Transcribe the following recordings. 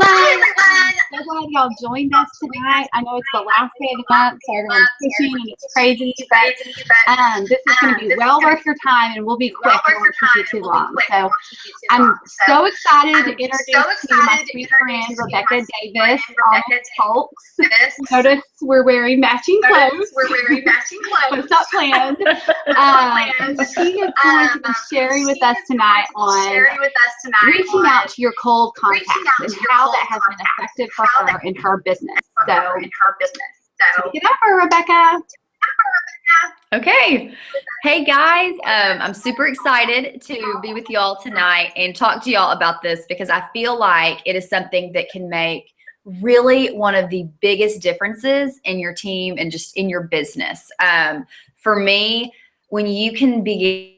everyone. I'm so glad y'all joined us tonight. I know it's the last day of the month, so everyone's pushing and it's crazy, but this is going to be well worth your time, and we'll be quick. I won't keep you too long. So I'm so excited to introduce to you my sweet friend, Rebekah Davis, almost folks. Notice we're wearing matching clothes. But it's not planned. She is going to be sharing with us tonight on reaching out to your cold contacts and how that has been effective for her in her business. So take it over, Rebekah. Okay. Hey guys, I'm super excited to be with y'all tonight and talk to y'all about this, because I feel like it is something that can make really one of the biggest differences in your team and just in your business. For me, when you can begin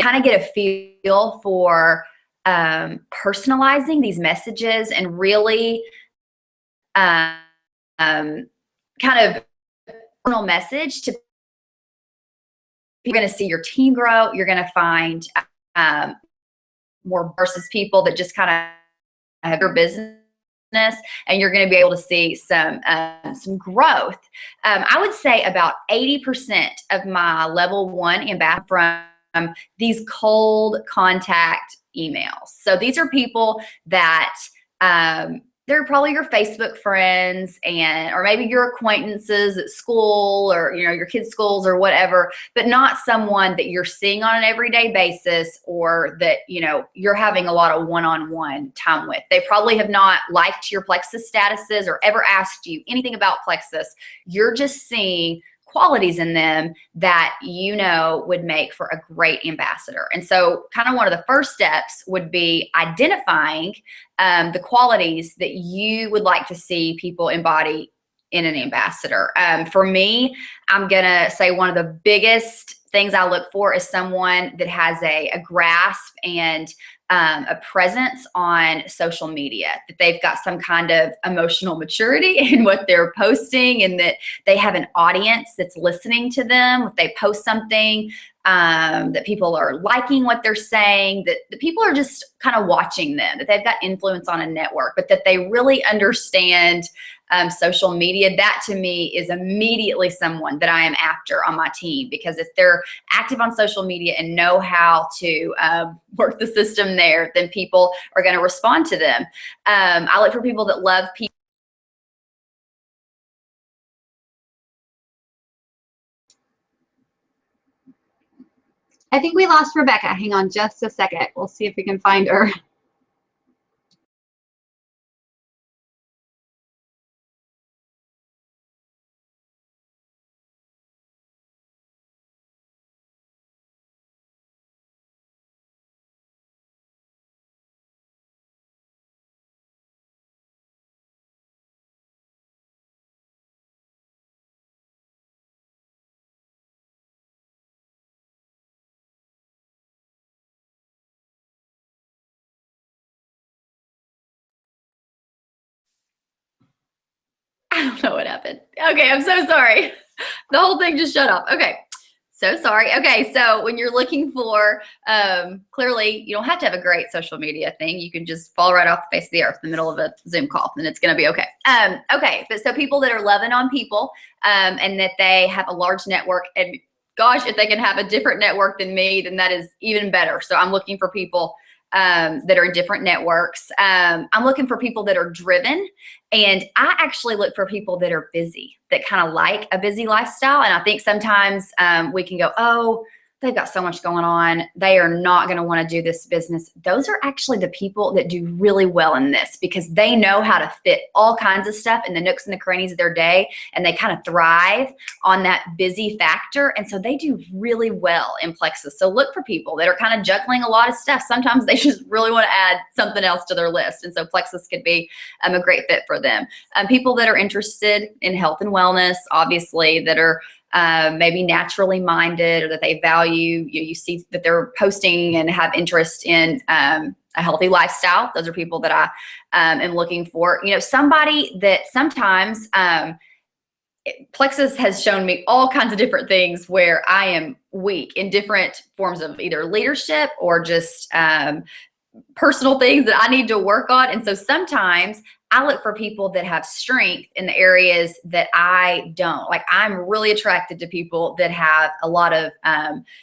kind of get a feel for personalizing these messages and really kind of personal message to, you're going to see your team grow. You're going to find more versus people that just kind of have your business, and you're going to be able to see some growth. I would say about 80% of my level 1 ambassador from these cold contact emails. So these are people that they're probably your Facebook friends, or maybe your acquaintances at school, or your kids' schools or whatever, but not someone that you're seeing on an everyday basis, or that you're having a lot of one-on-one time with. They probably have not liked your Plexus statuses or ever asked you anything about Plexus. You're just seeing qualities in them that would make for a great ambassador. And so kind of one of the first steps would be identifying the qualities that you would like to see people embody in an ambassador. For me, I'm gonna say one of the biggest things I look for is someone that has a grasp and a presence on social media, that they've got some kind of emotional maturity in what they're posting, and that they have an audience that's listening to them. If they post something, that people are liking what they're saying, that the people are just kind of watching them, that they've got influence on a network, but that they really understand social media. That to me is immediately someone that I am after on my team, because if they're active on social media and know how to work the system there, then people are going to respond to them. I look for people that love people. I think we lost Rebekah. Hang on just a second. We'll see if we can find her. I don't know what happened. Okay, I'm so sorry. The whole thing just shut off. Okay, so sorry. Okay, so when you're looking for, clearly you don't have to have a great social media thing. You can just fall right off the face of the earth in the middle of a Zoom call, and it's going to be okay. Okay, but so people that are loving on people, and that they have a large network, and gosh, if they can have a different network than me, then that is even better. So I'm looking for people that are in different networks. I'm looking for people that are driven, and I actually look for people that are busy, that kind of like a busy lifestyle. And I think sometimes we can go, oh, they've got so much going on, they are not going to want to do this business. Those are actually the people that do really well in this, because they know how to fit all kinds of stuff in the nooks and the crannies of their day, and they kind of thrive on that busy factor. And so they do really well in Plexus. So look for people that are kind of juggling a lot of stuff. Sometimes they just really want to add something else to their list, and so Plexus could be a great fit for them. People that are interested in health and wellness, obviously, that are maybe naturally minded, or that they value, you see that they're posting and have interest in a healthy lifestyle. Those are people that I am looking for. Somebody that sometimes Plexus has shown me all kinds of different things where I am weak in different forms of either leadership or just personal things that I need to work on. And so sometimes I look for people that have strength in the areas that I don't. Like, I'm really attracted to people that have a lot of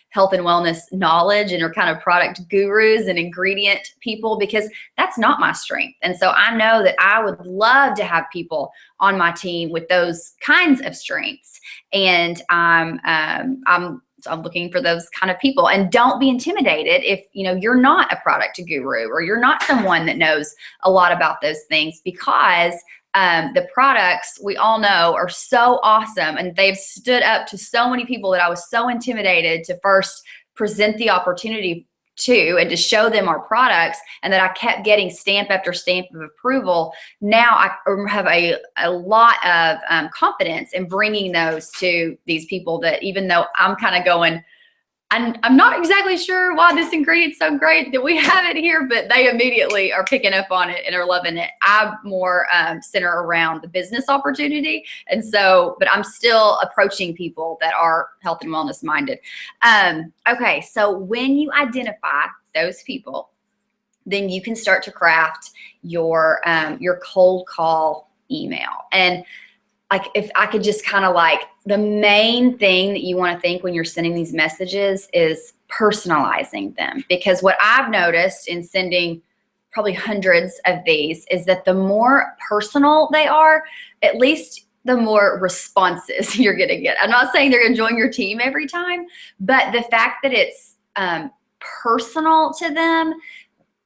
health and wellness knowledge and are kind of product gurus and ingredient people, because that's not my strength. And so I know that I would love to have people on my team with those kinds of strengths. And I'm looking for those kind of people. And don't be intimidated if, you're not a product guru or you're not someone that knows a lot about those things, because the products, we all know, are so awesome, and they've stood up to so many people that I was so intimidated to first present the opportunity to and to show them our products, and that I kept getting stamp after stamp of approval. Now I have a lot of confidence in bringing those to these people that, even though I'm kind of going, I'm not exactly sure why this ingredient's so great that we have it here, but they immediately are picking up on it and are loving it. I more center around the business opportunity. And so, but I'm still approaching people that are health and wellness minded. Okay. So when you identify those people, then you can start to craft your cold call email. And like, if I could just kind of like, the main thing that you want to think when you're sending these messages is personalizing them. Because what I've noticed in sending probably hundreds of these is that the more personal they are, at least the more responses you're going to get. I'm not saying they're going to join your team every time, but the fact that it's personal to them,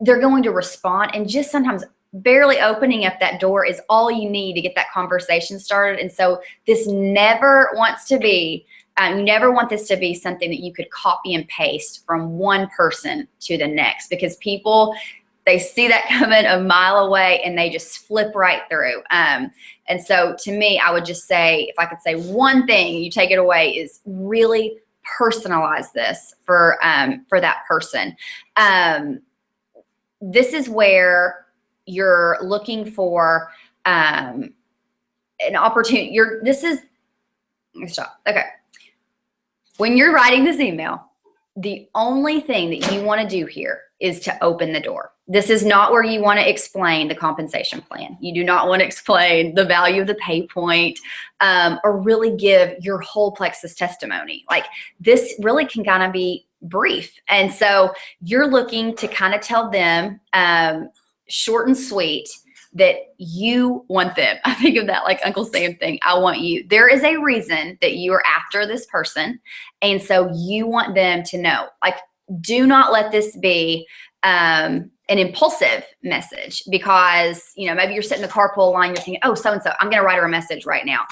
they're going to respond. And just sometimes barely opening up that door is all you need to get that conversation started. And so this never wants to be, you never want this to be something that you could copy and paste from one person to the next, because people, they see that coming a mile away and they just flip right through. And so to me, I would just say, if I could say one thing you take it away, is really personalize this for that person. This is where you're looking for an opportunity. Okay. When you're writing this email, the only thing that you want to do here is to open the door. This is not where you want to explain the compensation plan. You do not want to explain the value of the pay point, or really give your whole plexus testimony. Like, this really can kind of be brief. And so you're looking to kind of tell them, short and sweet, that you want them. I think of that like Uncle Sam thing. I want you. There is a reason that you are after this person. And so you want them to know. Like, do not let this be an impulsive message, because, maybe you're sitting in the carpool line, you're thinking, oh, so-and-so, I'm going to write her a message right now.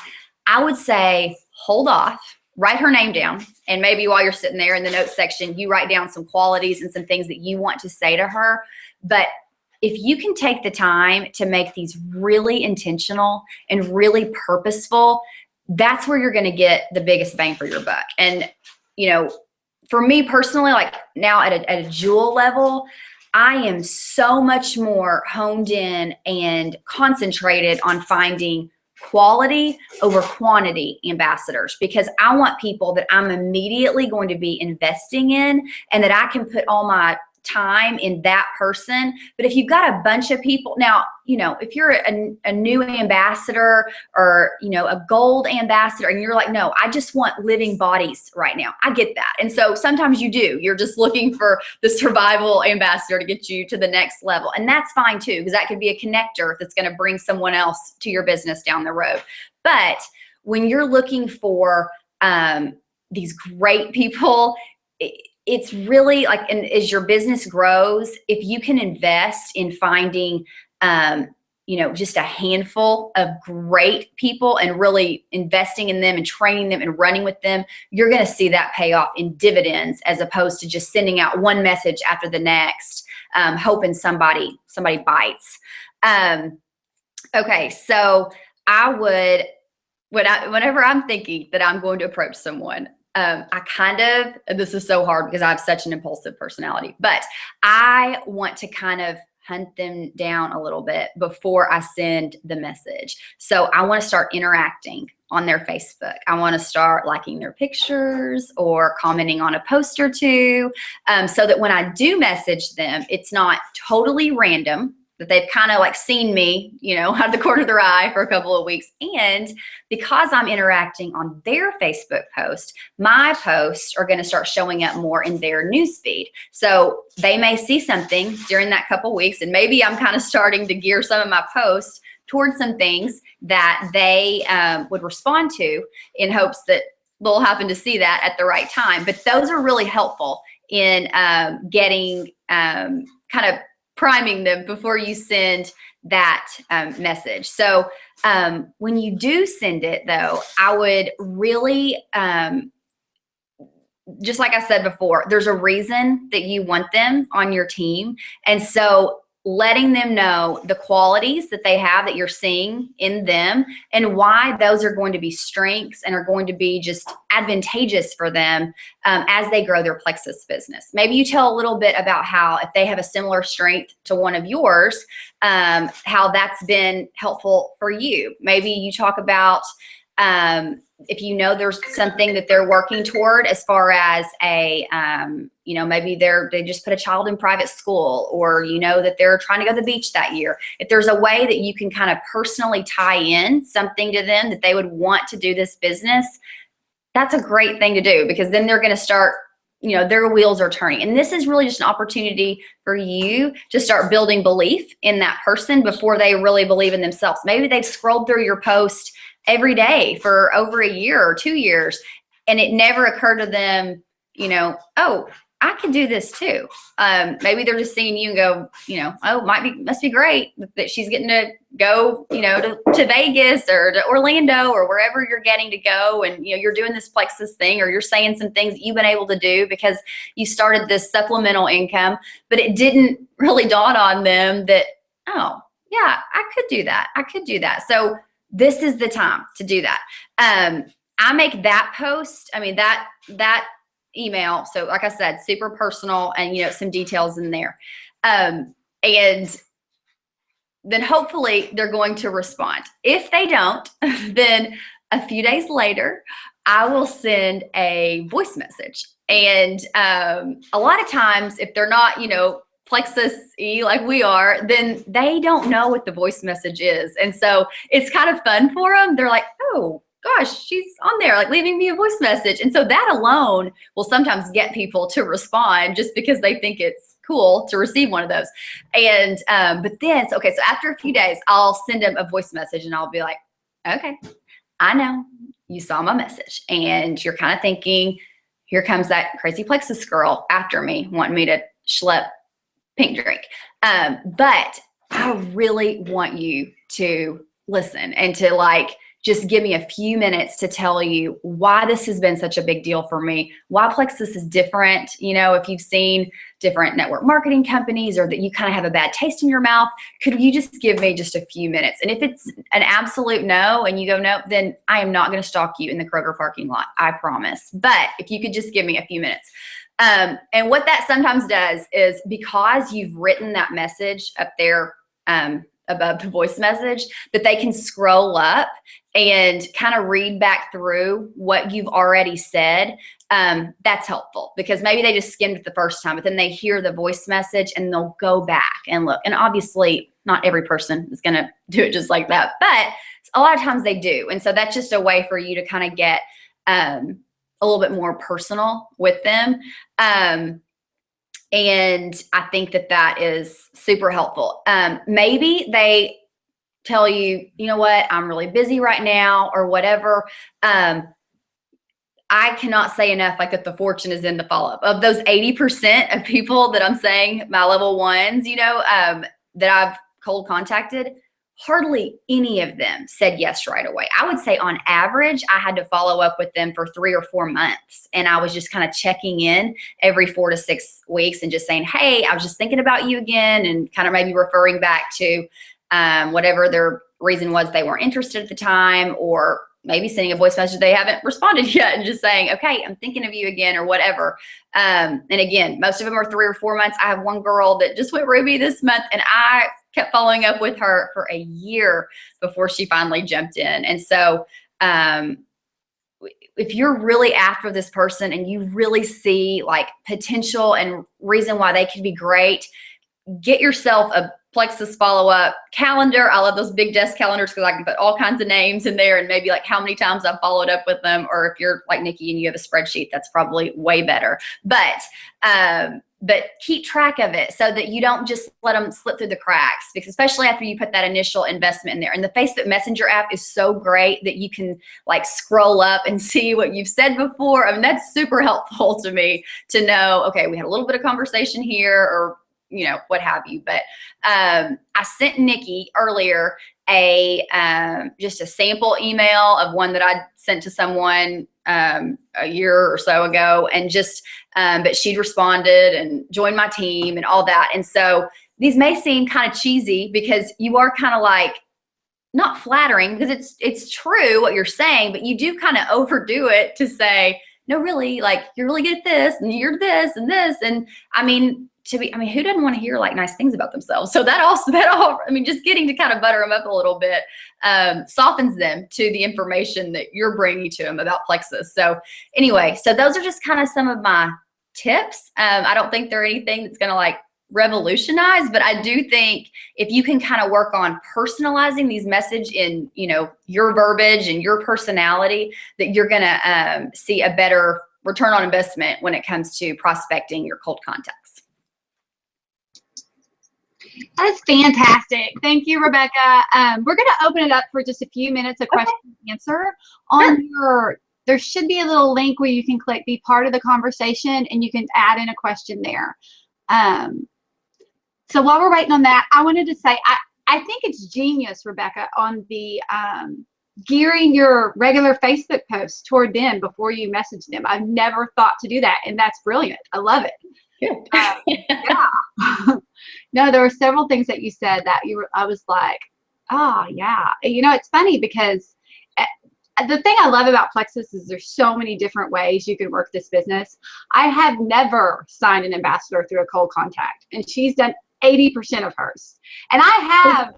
I would say, hold off, write her name down. And maybe while you're sitting there in the notes section, you write down some qualities and some things that you want to say to her. But if you can take the time to make these really intentional and really purposeful, that's where you're going to get the biggest bang for your buck. And, for me personally, like now at a jewel level, I am so much more honed in and concentrated on finding quality over quantity ambassadors, because I want people that I'm immediately going to be investing in and that I can put all my time in that person. But if you've got a bunch of people now, if you're a new ambassador or, a gold ambassador, and you're like, no, I just want living bodies right now. I get that. And so sometimes you're just looking for the survival ambassador to get you to the next level. And that's fine too, because that could be a connector that's going to bring someone else to your business down the road. But when you're looking for these great people, it's really like, and as your business grows, if you can invest in finding, just a handful of great people and really investing in them and training them and running with them, you're going to see that pay off in dividends, as opposed to just sending out one message after the next, hoping somebody bites. Okay. So I would, whenever I'm thinking that I'm going to approach someone, and this is so hard because I have such an impulsive personality, but I want to kind of hunt them down a little bit before I send the message. So I want to start interacting on their Facebook. I want to start liking their pictures or commenting on a post or two, so that when I do message them, it's not totally random, that they've kind of like seen me, out of the corner of their eye for a couple of weeks. And because I'm interacting on their Facebook post, my posts are going to start showing up more in their newsfeed. So they may see something during that couple of weeks, and maybe I'm kind of starting to gear some of my posts towards some things that they would respond to, in hopes that they'll happen to see that at the right time. But those are really helpful in getting kind of priming them before you send that message. So when you do send it, though, I would really, just like I said before, there's a reason that you want them on your team. And so letting them know the qualities that they have that you're seeing in them, and why those are going to be strengths and are going to be just advantageous for them as they grow their Plexus business. Maybe you tell a little bit about how, if they have a similar strength to one of yours, how that's been helpful for you. Maybe you talk about if there's something that they're working toward, as far as a, maybe they just put a child in private school, or that they're trying to go to the beach that year. If there's a way that you can kind of personally tie in something to them that they would want to do this business, that's a great thing to do, because then they're going to start, their wheels are turning. And this is really just an opportunity for you to start building belief in that person before they really believe in themselves. Maybe they've scrolled through your post every day for over a year or 2 years, and it never occurred to them, oh, I could do this too. Maybe they're just seeing you and go, oh, must be great that she's getting to go, to Vegas or to Orlando or wherever you're getting to go. And, you're doing this Plexus thing, or you're saying some things that you've been able to do because you started this supplemental income, but it didn't really dawn on them that, oh yeah, I could do that. I could do that. So this is the time to do that. I make that post, that email. So like I said, super personal, and, some details in there. And then hopefully they're going to respond. If they don't, then a few days later, I will send a voice message. And a lot of times, if they're not, Plexus-y like we are, then they don't know what the voice message is. And so it's kind of fun for them. They're like, oh gosh, she's on there, like leaving me a voice message. And so that alone will sometimes get people to respond, just because they think it's cool to receive one of those. And, but then, so after a few days, I'll send them a voice message, and I'll be like, okay, I know you saw my message, and you're kind of thinking, here comes that crazy Plexus girl after me, wanting me to schlep pink drink. But I really want you to listen and to just give me a few minutes to tell you why this has been such a big deal for me, why Plexus is different. If you've seen different network marketing companies, or that you kind of have a bad taste in your mouth, could you just give me just a few minutes? And if it's an absolute no, and you go no, then I am not going to stalk you in the Kroger parking lot, I promise. But if you could just give me a few minutes. And what that sometimes does is, because you've written that message up there above the voice message, that they can scroll up and kind of read back through what you've already said. That's helpful, because maybe they just skimmed it the first time, but then they hear the voice message and they'll go back and look. And obviously not every person is going to do it just like that, but a lot of times they do. And so that's just a way for you to kind of get a little bit more personal with them. And I think that is super helpful. Maybe they tell you, you know what, I'm really busy right now, or whatever. I cannot say enough, that the fortune is in the follow-up. Of those 80% of people that I'm saying, my level ones, that I've cold contacted, hardly any of them said yes right away. I would say on average, I had to follow up with them for 3 or 4 months. And I was just kind of checking in every 4 to 6 weeks and just saying, hey, I was just thinking about you again, and kind of maybe referring back to whatever their reason was they weren't interested at the time, or maybe sending a voice message they haven't responded yet and just saying, okay, I'm thinking of you again or whatever. And again, most of them are 3 or 4 months. I have one girl that just went Ruby this month, and I kept following up with her for a year before she finally jumped in. And so if you're really after this person and you really see like potential and reason why they could be great, get yourself a Plexus follow-up calendar. I love those big desk calendars because I can put all kinds of names in there and maybe like how many times I've followed up with them. Or if you're like Nikki and you have a spreadsheet, that's probably way better. But keep track of it so that you don't just let them slip through the cracks, because especially after you put that initial investment in there. And the Facebook Messenger app is so great that you can like scroll up and see what you've said before. I mean, that's super helpful to me to know, okay, we had a little bit of conversation here, or you know, what have you. But I sent Nikki earlier just a sample email of one that I sent to someone a year or so ago, and just but she'd responded and joined my team and all that. And so these may seem kind of cheesy because you are kind of like not flattering, because it's true what you're saying, but you do kind of overdo it to say, no, really, like you're really good at this and you're this and this. And I mean, who doesn't want to hear like nice things about themselves? So that all, I mean, just getting to kind of butter them up a little bit softens them to the information that you're bringing to them about Plexus. So anyway, so those are just kind of some of my tips. I don't think they're anything that's going to like revolutionize, but I do think if you can kind of work on personalizing these message in, you know, your verbiage and your personality, that you're going to see a better return on investment when it comes to prospecting your cold contacts. That's fantastic. Thank you, Rebekah. We're going to open it up for just a few minutes of question and answer. There should be a little link where you can click be part of the conversation, and you can add in a question there. So while we're waiting on that, I wanted to say, I think it's genius, Rebekah, on the gearing your regular Facebook posts toward them before you message them. I've never thought to do that, and that's brilliant. I love it. Yeah. No, there were several things that you said that I was like, oh yeah. You know, it's funny because the thing I love about Plexus is there's so many different ways you can work this business. I have never signed an ambassador through a cold contact, and she's done 80% of hers. And I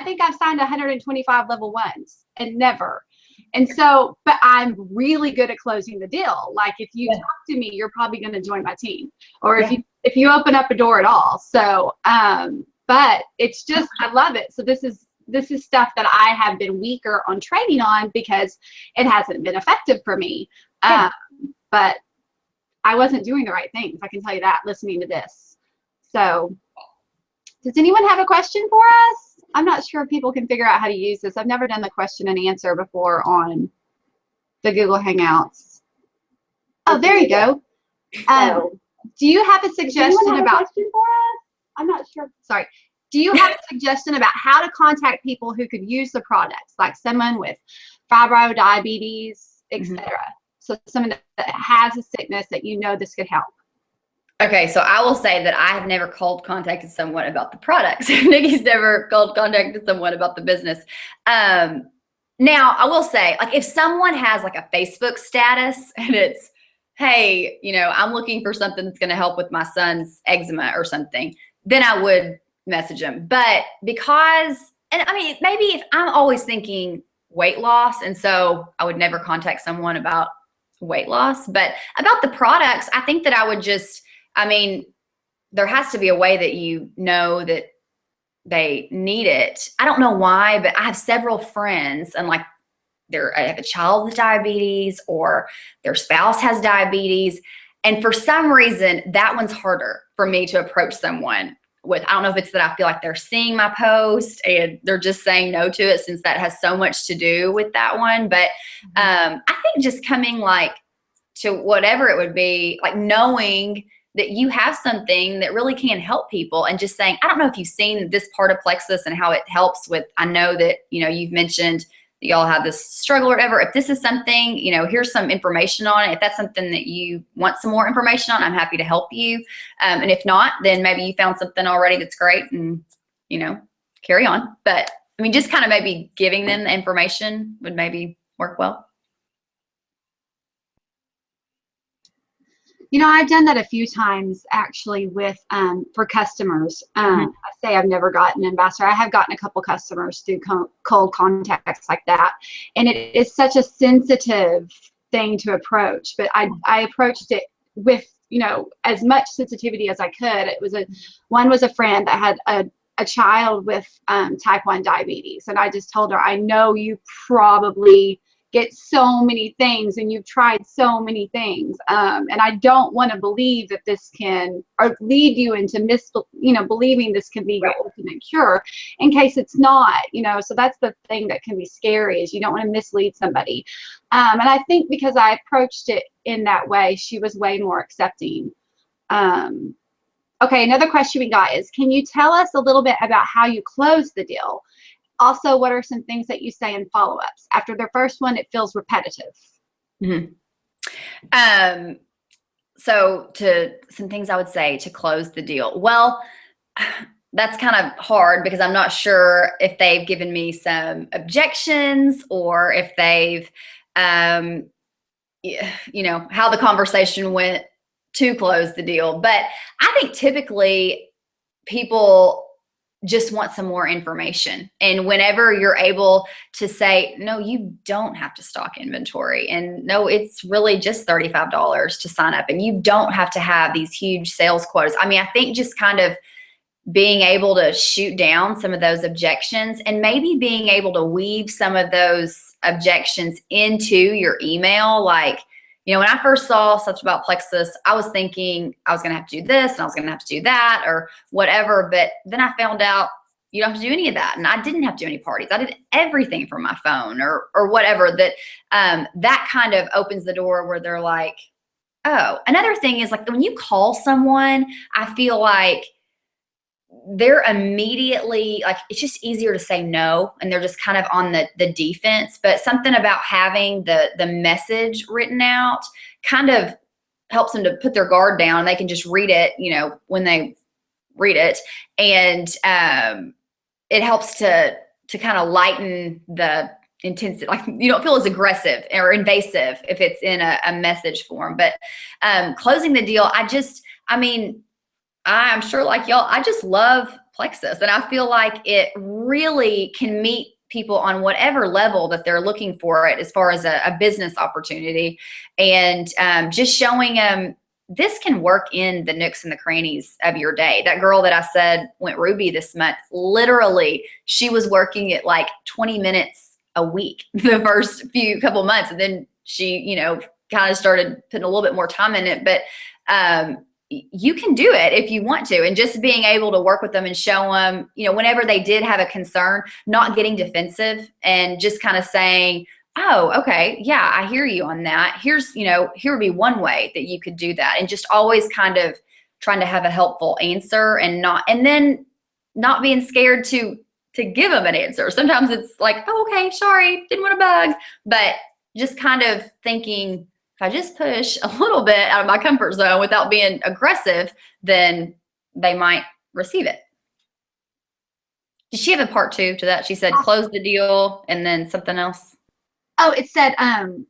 think I've signed 125 level ones and never. And so, but I'm really good at closing the deal. Like if you talk to me, you're probably going to join my team, or if you open up a door at all. So, but it's just, I love it. So this is stuff that I have been weaker on training on because it hasn't been effective for me. But I wasn't doing the right things. I can tell you that listening to this. So does anyone have a question for us? I'm not sure if people can figure out how to use this. I've never done the question and answer before on the Google Hangouts. Oh, there you go. Do you have a suggestion about? Question for us? I'm not sure. Sorry. Do you have a suggestion about how to contact people who could use the products, like someone with fibro, diabetes, etc.? So someone that has a sickness that you know this could help. Okay, so I will say that I have never cold contacted someone about the products. Nikki's never cold contacted someone about the business. Now, I will say, like, if someone has like a Facebook status and it's, hey, you know, I'm looking for something that's going to help with my son's eczema or something, then I would message them. But because, and I mean, maybe if I'm always thinking weight loss, and so I would never contact someone about weight loss, but about the products, I think that I would just, I mean, there has to be a way that you know that they need it. I don't know why, but I have several friends, and like I have a child with diabetes, or their spouse has diabetes. And for some reason, that one's harder for me to approach someone with. I don't know if it's that I feel like they're seeing my post and they're just saying no to it, since that has so much to do with that one. But I think just coming like to whatever it would be, like knowing that you have something that really can help people, and just saying, I don't know if you've seen this part of Plexus and how it helps with, I know that, you know, you've mentioned that y'all have this struggle or whatever. If this is something, you know, here's some information on it. If that's something that you want some more information on, I'm happy to help you. And if not, then maybe you found something already that's great, and, you know, carry on. But I mean, just kind of maybe giving them the information would maybe work well? You know, I've done that a few times actually with for customers. I say I've never gotten an ambassador. I have gotten a couple customers through cold contacts like that, and it is such a sensitive thing to approach. But I approached it with, you know, as much sensitivity as I could. It was one was a friend that had a child with type 1 diabetes, and I just told her, I know you probably get so many things and you've tried so many things, and I don't want to believe that this can, or lead you into believing this can be your ultimate cure in case it's not, you know. So that's the thing that can be scary, is you don't want to mislead somebody, and I think because I approached it in that way, she was way more accepting. Okay, another question we got is, can you tell us a little bit about how you close the deal? Also, what are some things that you say in follow-ups? After the first one, it feels repetitive. So some things I would say to close the deal. Well, that's kind of hard because I'm not sure if they've given me some objections or if they've, you know, how the conversation went to close the deal. But I think typically people just want some more information. And whenever you're able to say, no, you don't have to stock inventory, and no, it's really just $35 to sign up, and you don't have to have these huge sales quotas. I mean, I think just kind of being able to shoot down some of those objections, and maybe being able to weave some of those objections into your email. Like, you know, when I first saw stuff about Plexus, I was thinking I was going to have to do this and I was going to have to do that or whatever. But then I found out you don't have to do any of that. And I didn't have to do any parties. I did everything from my phone or whatever. That kind of opens the door where they're like, oh. Another thing is, like, when you call someone, I feel like they're immediately, like, it's just easier to say no, and they're just kind of on the defense. But something about having the message written out kind of helps them to put their guard down, and they can just read it, you know, when they read it. And it helps to kind of lighten the intensity. Like, you don't feel as aggressive or invasive if it's in a message form. But closing the deal, I'm sure, like y'all, I just love Plexus, and I feel like it really can meet people on whatever level that they're looking for it as far as a business opportunity. And just showing them this can work in the nooks and the crannies of your day. That girl that I said went Ruby this month, literally, she was working at like 20 minutes a week the first couple months. And then she, you know, kind of started putting a little bit more time in it. But you can do it if you want to. And just being able to work with them and show them, you know, whenever they did have a concern, not getting defensive and just kind of saying, oh, okay, yeah, I hear you on that. Here's, you know, here would be one way that you could do that. And just always kind of trying to have a helpful answer, and then not being scared to give them an answer. Sometimes it's like, oh, okay, sorry, didn't want to bug. But just kind of thinking, if I just push a little bit out of my comfort zone without being aggressive, then they might receive it. Did she have a part 2 to that? She said, close the deal, and then something else. Oh, it said,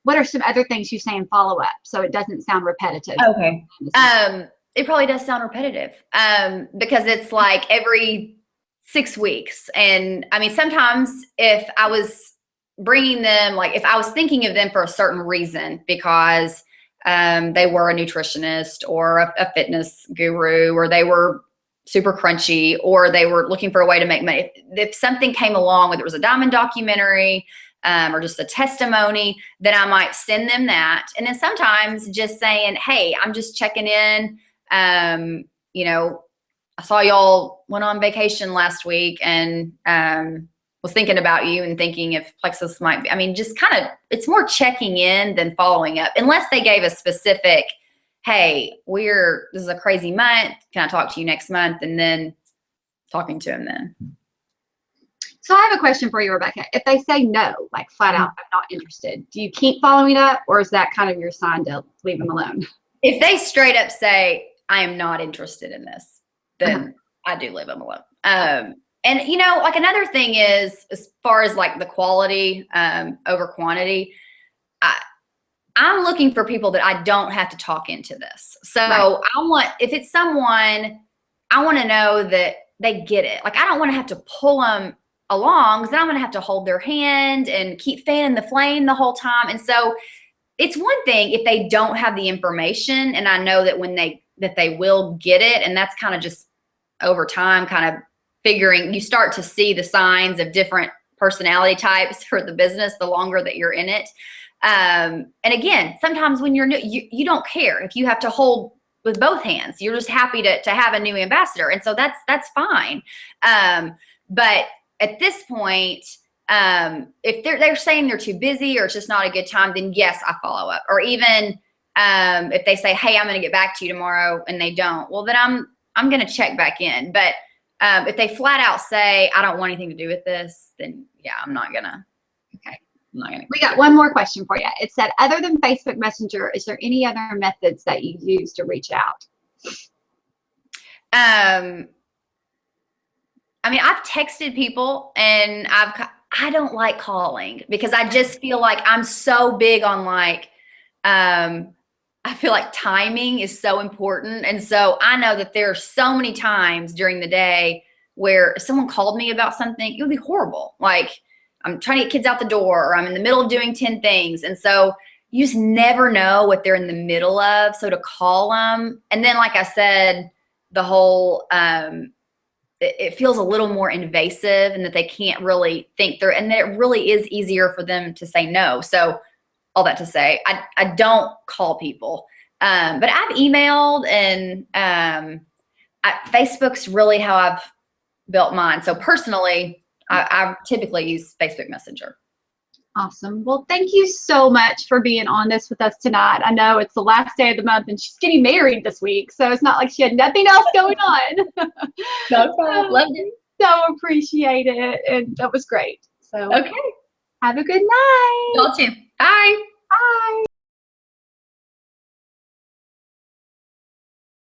what are some other things you say in follow-up so it doesn't sound repetitive? Okay. It probably does sound repetitive because it's like every 6 weeks. And I mean, sometimes if I was bringing them, like if I was thinking of them for a certain reason, because they were a nutritionist or a fitness guru, or they were super crunchy, or they were looking for a way to make money. If something came along, whether it was a diamond documentary or just a testimony, then I might send them that. And then sometimes just saying, hey, I'm just checking in. You know, I saw y'all went on vacation last week, and was thinking about you and thinking if Plexus might be, I mean, just kind of, it's more checking in than following up, unless they gave a specific, hey, this is a crazy month, can I talk to you next month? And then talking to them then. So I have a question for you, Rebekah. If they say no, like flat out, I'm not interested, do you keep following up, or is that kind of your sign to leave them alone? If they straight up say, I am not interested in this, then I do leave them alone. And, you know, like another thing is, as far as like the quality over quantity, I'm looking for people that I don't have to talk into this. So if it's someone, I want to know that they get it. Like, I don't want to have to pull them along, because then I'm going to have to hold their hand and keep fanning the flame the whole time. And so it's one thing if they don't have the information, and I know that that they will get it. And that's kind of just over time, kind of figuring, you start to see the signs of different personality types for the business the longer that you're in it. And again, sometimes when you're new, you don't care if you have to hold with both hands. You're just happy to have a new ambassador. And so that's fine. But at this point, if they're saying they're too busy or it's just not a good time, then yes, I follow up. Or even if they say, hey, I'm going to get back to you tomorrow, and they don't, well, then I'm going to check back in. But if they flat out say, I don't want anything to do with this, then yeah, I'm not going to. Okay. We got one more question for you. It said, other than Facebook Messenger, is there any other methods that you use to reach out? I mean, I've texted people, and I don't like calling, because I just feel like I'm so big on like, I feel like timing is so important. And so I know that there are so many times during the day where if someone called me about something, it would be horrible. Like, I'm trying to get kids out the door, or I'm in the middle of doing 10 things. And so you just never know what they're in the middle of. So to call them, and then like I said, the whole, it feels a little more invasive, and that they can't really think through, and that it really is easier for them to say no. So all that to say, I don't call people, but I've emailed, and Facebook's really how I've built mine. So personally, I typically use Facebook Messenger. Awesome. Well, thank you so much for being on this with us tonight. I know it's the last day of the month, and she's getting married this week, so it's not like she had nothing else going on. No problem. Loved it. So appreciate it, and that was great. So okay. Have a good night. Y'all too. Bye. Bye.